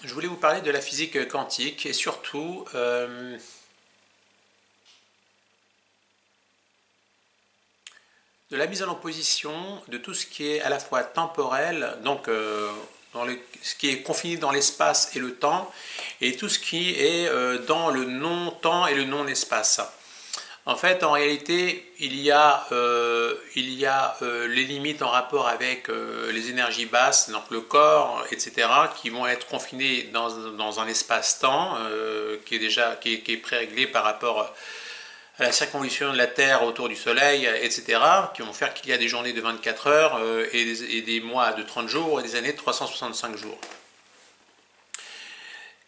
je voulais vous parler de la physique quantique et surtout de la mise en opposition de tout ce qui est à la fois temporel, donc ce qui est confiné dans l'espace et le temps, et tout ce qui est dans le non-temps et le non-espace. En fait, en réalité, il y a les limites en rapport avec les énergies basses, donc le corps, etc., qui vont être confinés dans un espace-temps qui est préréglé par rapport à la circonvolution de la Terre autour du Soleil, etc., qui vont faire qu'il y a des journées de 24 heures et des mois de 30 jours et des années de 365 jours.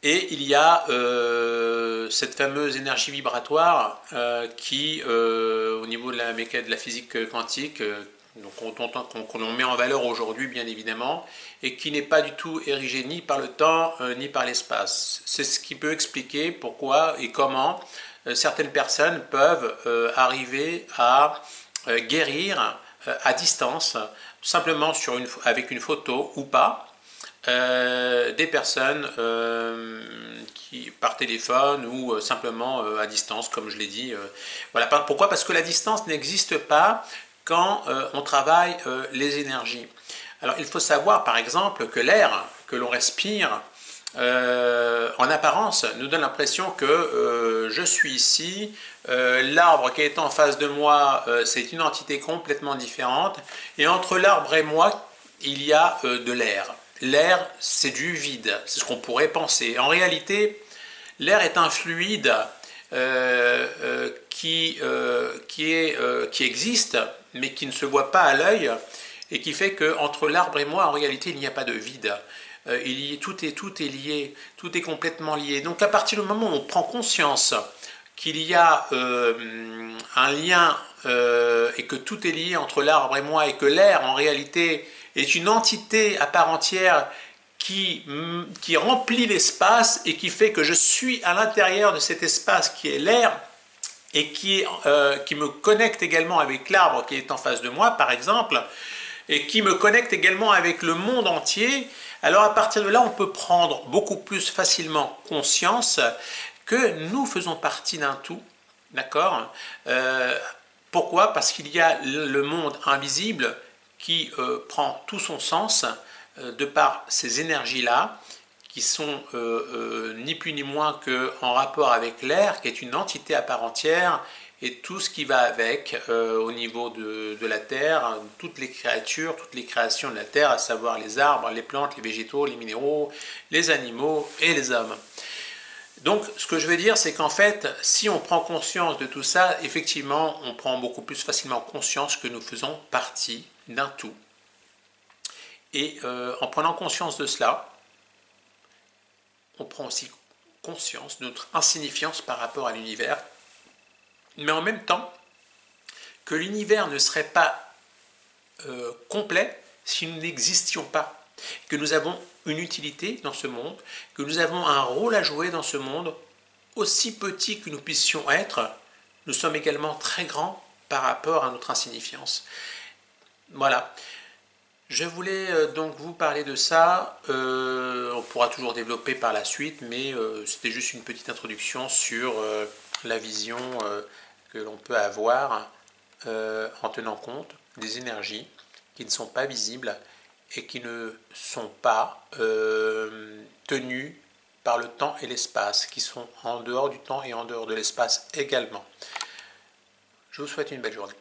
Et il y a cette fameuse énergie vibratoire qui, au niveau de la physique quantique, qu'on met en valeur aujourd'hui bien évidemment, et qui n'est pas du tout érigée ni par le temps ni par l'espace. C'est ce qui peut expliquer pourquoi et comment certaines personnes peuvent arriver à guérir à distance, simplement avec une photo ou pas, des personnes qui par téléphone ou simplement à distance, comme je l'ai dit. Voilà. Pourquoi? Parce que la distance n'existe pas quand on travaille les énergies. Alors il faut savoir par exemple que l'air que l'on respire en apparence nous donne l'impression que je suis ici, l'arbre qui est en face de moi c'est une entité complètement différente, et entre l'arbre et moi il y a de l'air. L'air, c'est du vide, c'est ce qu'on pourrait penser. En réalité, l'air est un fluide qui existe, mais qui ne se voit pas à l'œil, et qui fait qu'entre l'arbre et moi, en réalité, il n'y a pas de vide. Tout est lié, tout est complètement lié. Donc à partir du moment où on prend conscience qu'il y a un lien et que tout est lié entre l'arbre et moi, et que l'air, en réalité, est une entité à part entière qui remplit l'espace et qui fait que je suis à l'intérieur de cet espace qui est l'air, et qui me connecte également avec l'arbre qui est en face de moi, par exemple, et qui me connecte également avec le monde entier. Alors à partir de là, on peut prendre beaucoup plus facilement conscience que nous faisons partie d'un tout, d'accord? Pourquoi? Parce qu'il y a le monde invisible qui prend tout son sens de par ces énergies-là, qui sont ni plus ni moins qu'en rapport avec l'air, qui est une entité à part entière, et tout ce qui va avec au niveau de la Terre, toutes les créatures, toutes les créations de la Terre, à savoir les arbres, les plantes, les végétaux, les minéraux, les animaux et les hommes. Donc ce que je veux dire, c'est qu'en fait, si on prend conscience de tout ça, effectivement, on prend beaucoup plus facilement conscience que nous faisons partie d'un tout. Et en prenant conscience de cela, on prend aussi conscience de notre insignifiance par rapport à l'univers, mais en même temps que l'univers ne serait pas complet si nous n'existions pas, que nous avons une utilité dans ce monde, que nous avons un rôle à jouer dans ce monde. Aussi petit que nous puissions être, nous sommes également très grands par rapport à notre insignifiance. Voilà. Je voulais donc vous parler de ça. On pourra toujours développer par la suite, mais c'était juste une petite introduction sur la vision que l'on peut avoir en tenant compte des énergies qui ne sont pas visibles et qui ne sont pas tenues par le temps et l'espace, qui sont en dehors du temps et en dehors de l'espace également. Je vous souhaite une belle journée.